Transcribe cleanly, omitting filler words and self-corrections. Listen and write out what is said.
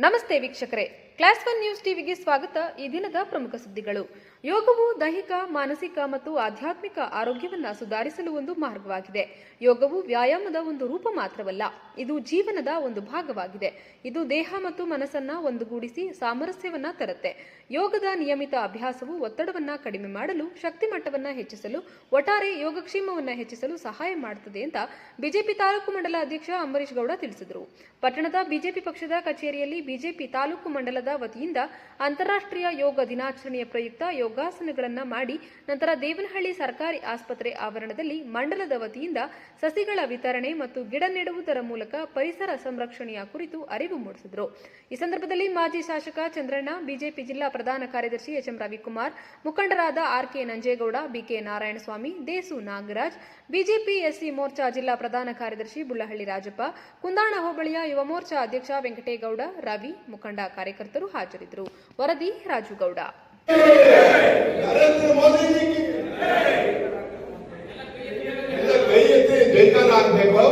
ನಮಸ್ತೆ ವೀಕ್ಷಕರೇ, class 1 news ಟಿವಿಗೆ ಸ್ವಾಗತ. ಈ ದಿನದ ಪ್ರಮುಖ ಸುದ್ದಿಗಳು. ಯೋಗವು ದೈಹಿಕ, ಮಾನಸಿಕ ಮತ್ತು ಆಧ್ಯಾತ್ಮಿಕ ಆರೋಗ್ಯವನ್ನು ಸುಧಾರಿಸಲು ಒಂದು ಮಾರ್ಗವಾಗಿದೆ. ಯೋಗವು ವ್ಯಾಯಾಮದ ಒಂದು ರೂಪ ಮಾತ್ರವಲ್ಲ, ಇದು ಜೀವನದ ಒಂದು ಭಾಗವಾಗಿದೆ. ಇದು ದೇಹ ಮತ್ತು ಮನಸ್ಸನ್ನ ಒಂದುಗೂಡಿಸಿ ಸಾಮರಸ್ಯವನ್ನ ತರುತ್ತೆ. ಯೋಗದ ನಿಯಮಿತ ಅಭ್ಯಾಸವು ಒತ್ತಡವನ್ನ ಕಡಿಮೆ ಮಾಡಲು, ಶಕ್ತಿ ಮಟ್ಟವನ್ನ ಹೆಚ್ಚಿಸಲು, ಒಟ್ಟಾರೆ ಯೋಗಕ್ಷೇಮವನ್ನ ಹೆಚ್ಚಿಸಲು ಸಹಾಯ ಮಾಡುತ್ತದೆ ಅಂತ ಬಿಜೆಪಿ ತಾಲೂಕು ಮಂಡಲ ಅಧ್ಯಕ್ಷ ಅಂಬರೀಶ್ ಗೌಡ ತಿಳಿಸಿದರು. ಪಟ್ಟಣದ ಬಿಜೆಪಿ ಪಕ್ಷದ ಕಚೇರಿಯಲ್ಲಿ ಬಿಜೆಪಿ ತಾಲೂಕು ಮಂಡಲದ ವತಿಯಿಂದ ಅಂತಾರಾಷ್ಟ್ರೀಯ ಯೋಗ ದಿನಾಚರಣೆಯ ಪ್ರಯುಕ್ತ ಯೋಗಾಸನಗಳನ್ನು ಮಾಡಿ ನಂತರ ದೇವನಹಳ್ಳಿ ಸರ್ಕಾರಿ ಆಸ್ಪತ್ರೆ ಆವರಣದಲ್ಲಿ ಮಂಡಲದ ವತಿಯಿಂದ ಸಸಿಗಳ ವಿತರಣೆ ಮತ್ತು ಗಿಡ ನೆಡುವುದರ ಮೂಲಕ ಪರಿಸರ ಸಂರಕ್ಷಣೆಯ ಕುರಿತು ಅರಿವು ಮೂಡಿಸಿದರು. ಈ ಸಂದರ್ಭದಲ್ಲಿ ಮಾಜಿ ಶಾಸಕ ಚಂದ್ರಣ್ಣ, ಬಿಜೆಪಿ ಜಿಲ್ಲಾ ಪ್ರಧಾನ ಕಾರ್ಯದರ್ಶಿ ಎಚ್ಎಂ ರವಿಕುಮಾರ್, ಮುಖಂಡರಾದ RK Nanjegowda, BK Narayanaswamy, Desu Nagaraj, BJP SC Morcha ಜಿಲ್ಲಾ ಪ್ರಧಾನ ಕಾರ್ಯದರ್ಶಿ ಬುಳ್ಳಹಳ್ಳಿ ರಾಜಪ್ಪ, ಕುಂದಾಣ ಹೋಬಳಿಯ ಯುವ ಮೋರ್ಚಾ ಅಧ್ಯಕ್ಷ ವೆಂಕಟೇಗೌಡ, ರವಿ, ಮುಖಂಡ ಕಾರ್ಯಕರ್ತರು ಹಾಜರಿದ್ದರು. ವರದಿ ರಾಜುಗೌಡ. ನರೇಂದ್ರ ಮೋದಿ ಜೈಕಾರ ಆಗಬೇಕು.